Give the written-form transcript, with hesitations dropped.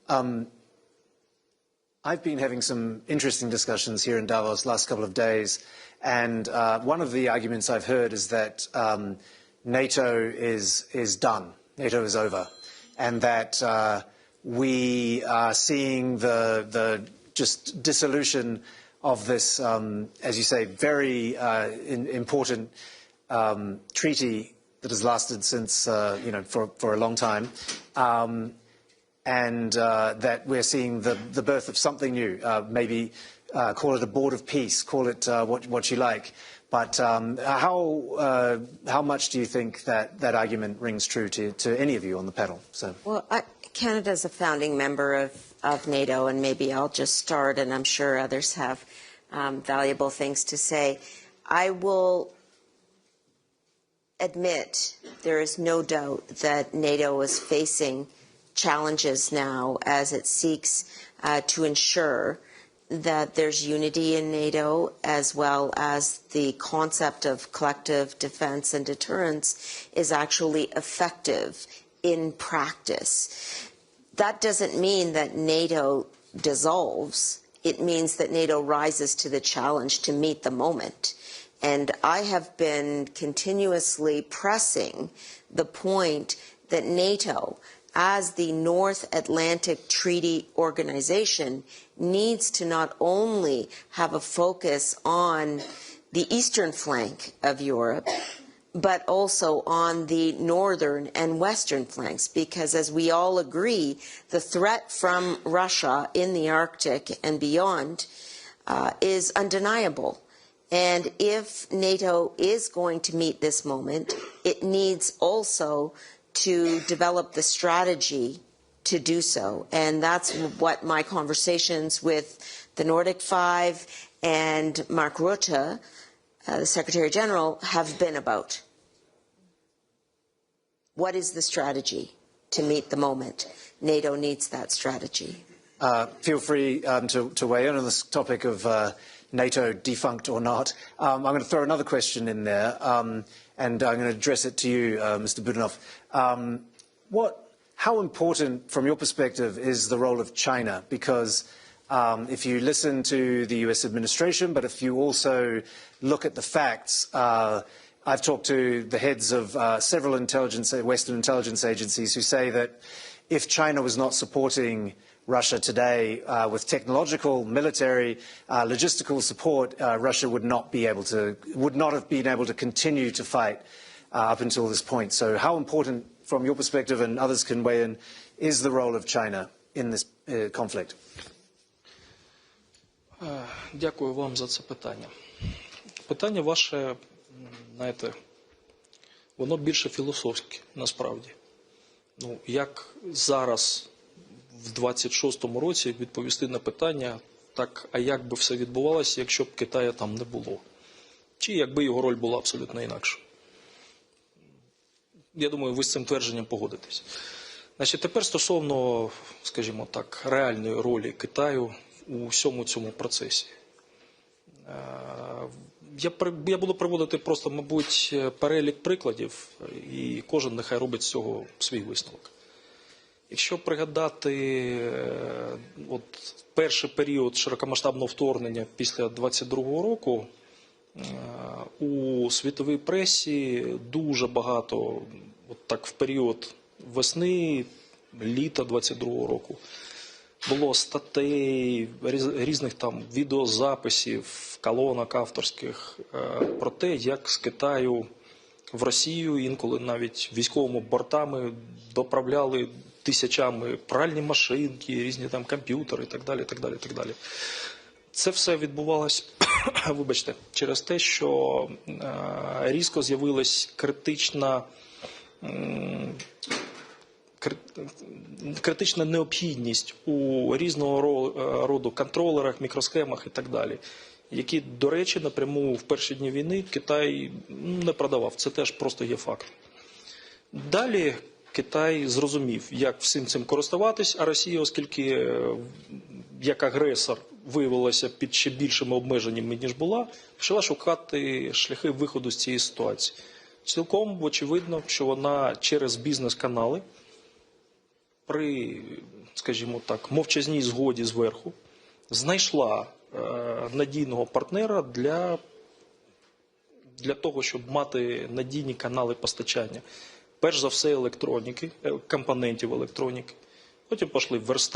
I've been having some interesting discussions here in Davos last couple of days, and one of the arguments I've heard is that NATO is done, NATO is over, and that we are seeing the just dissolution of this, as you say, very important treaty that has lasted since, for a long time, and that we're seeing the birth of something new. Maybe call it a board of peace, call it what you like. But how much do you think that argument rings true to any of you on the panel? So. Well, Canada's a founding member of NATO, and maybe I'll just start, and I'm sure others have valuable things to say. I will admit there is no doubt that NATO is facing challenges now as it seeks to ensure that there's unity in NATO, as well as the concept of collective defense and deterrence is actually effective in practice. That doesn't mean that NATO dissolves. It means that NATO rises to the challenge to meet the moment. And I have been continuously pressing the point that NATO, as the North Atlantic Treaty Organization, needs to not only have a focus on the eastern flank of Europe, but also on the northern and western flanks, because as we all agree, the threat from Russia in the Arctic and beyond is undeniable. And if NATO is going to meet this moment, it needs also to develop the strategy to do so. And that's what my conversations with the Nordic Five and Mark Rutte, the Secretary General, have been about. What is the strategy to meet the moment? NATO needs that strategy. Feel free to weigh in on this topic of NATO defunct or not. I'm going to throw another question in there, and I'm going to address it to you, Mr. Budanov. How important, from your perspective, is the role of China? Because if you listen to the US administration, but if you also look at the facts, I've talked to the heads of several Western intelligence agencies who say that if China was not supporting Russia today with technological, military, logistical support, Russia would not have been able to continue to fight up until this point. So how important, from your perspective, and others can weigh in, is the role of China in this conflict? Дякую вам за це питання. Питання ваше, знаєте, воно більше філософське, насправді. Ну, як зараз, в 26-му році, відповісти на питання, так, а як би все відбувалося, якщо б Китая там не було? Чи якби його роль була абсолютно інакша? Я думаю, ви з цим твердженням погодитесь. Значить, тепер стосовно, скажімо так, реальної ролі Китаю у всьому цьому процесі. Я буду приводити просто, мабуть, перелік прикладів, і кожен нехай робить з цього свій висновок. Якщо пригадати перший період широкомасштабного вторгнення після 22-го року, у світовій пресі дуже багато, в період весни, літа 22-го року, було статей, різних там відеозаписів, колонок авторських про те, як з Китаю в Росію, інколи навіть військовими бортами доправляли тисячами пральні машинки, різні там комп'ютери і так далі, так далі, так далі. Це все відбувалося, вибачте, через те, що різко з'явилась критична необхідність у різного роду контролерах, мікросхемах і так далі, які, до речі, напряму в перші дні війни Китай не продавав. Це теж просто є факт. Далі Китай зрозумів, як всім цим користуватись, а Росія, оскільки як агресор виявилася під ще більшими обмеженнями, ніж була, почала шукати шляхи виходу з цієї ситуації. Цілком очевидно, що вона через бізнес-канали при, скажімо так, мовчазній згоді зверху знайшла надійного партнера для того, щоб мати надійні канали постачання. Перш за все електроніки, компонентів електроніки. Потім пішли верстати.